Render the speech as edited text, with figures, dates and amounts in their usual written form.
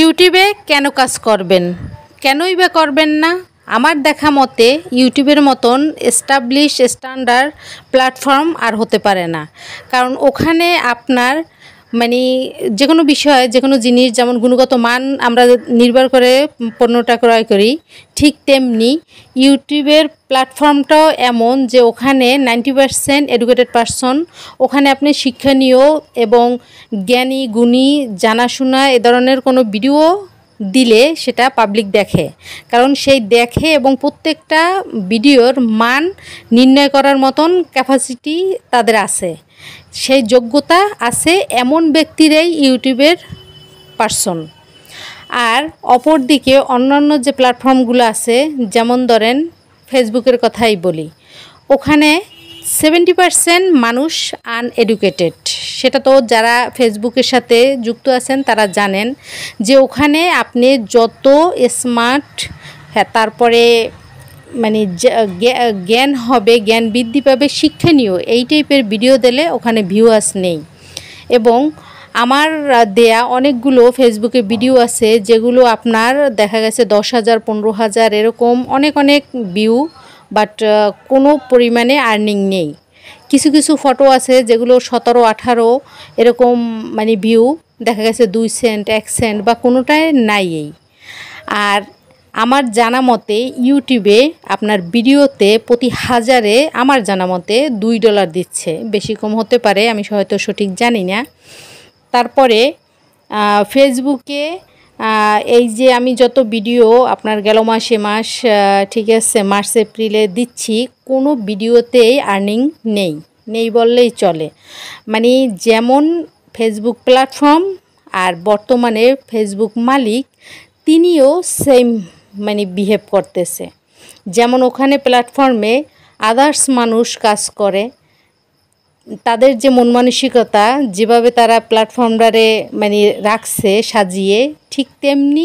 ইউটিউবে কেন কাজ করবেন, কেনই বা করবেন না? আমার দেখা মতে ইউটিউবের মতন এস্টাবলিশ স্ট্যান্ডার্ড প্ল্যাটফর্ম আর হতে পারে না। কারণ ওখানে আপনার মানে যে কোনো বিষয়, যে কোনো জিনিস, যেমন গুণগত মান আমরা নির্ভর করে পণ্যটা ক্রয় করি, ঠিক তেমনি ইউটিউবের প্ল্যাটফর্মটাও এমন যে ওখানে 90% এডুকেটেড পারসন, ওখানে আপনি শিক্ষণীয় এবং জ্ঞানী গুণী জানাশোনা এ ধরনের কোনো ভিডিও দিলে সেটা পাবলিক দেখে। কারণ সেই দেখে এবং প্রত্যেকটা ভিডিওর মান নির্ণয় করার মতন ক্যাপাসিটি তাদের আছে, সেই যোগ্যতা আছে এমন ব্যক্তিরাই ইউটিউবের পারসন। আর অপরদিকে অন্যান্য যে প্ল্যাটফর্মগুলো আছে, যেমন ধরেন ফেসবুকের কথাই বলি, ওখানে 70% মানুষ আনএডুকেটেড। সেটা তো যারা ফেসবুকের সাথে যুক্ত আছেন তারা জানেন যে ওখানে আপনি যত স্মার্ট, তারপরে মানে জ্ঞান হবে, জ্ঞান বৃদ্ধি পাবে, শিক্ষণীয় এই টাইপের ভিডিও দিলে ওখানে ভিউয়ার্স নেই। এবং আমার দেয়া অনেকগুলো ফেসবুকে ভিডিও আছে যেগুলো আপনার দেখা গেছে 10,000 15,000 এরকম অনেক অনেক ভিউ, বাট কোনো পরিমাণে আর্নিং নেই। কিছু কিছু ফটো আছে যেগুলো 17-18 এরকম মানে ভিউ, দেখা গেছে 2 সেন্ট 1 সেন্ট বা কোনোটাই নাই। আর আমার জানা মতে ইউটিউবে আপনার ভিডিওতে প্রতি হাজারে আমার জানা মতে $2 দিচ্ছে, বেশি কম হতে পারে, আমি হয়তো সঠিক জানি না। তারপরে ফেসবুকে এই যে আমি যত ভিডিও আপনার গেল মাসে মাস, ঠিক আছে, মার্চ এপ্রিলে দিচ্ছি, কোনো ভিডিওতেই আর্নিং নেই বললেই চলে। মানে যেমন ফেসবুক প্ল্যাটফর্ম আর বর্তমানে ফেসবুক মালিক তিনিও সেম মানে বিহেভ করতেছে। যেমন ওখানে প্ল্যাটফর্মে আদার্স মানুষ কাজ করে, তাদের যে মন মানসিকতা, যেভাবে তারা প্ল্যাটফর্মটারে মানে রাখছে সাজিয়ে, ঠিক তেমনি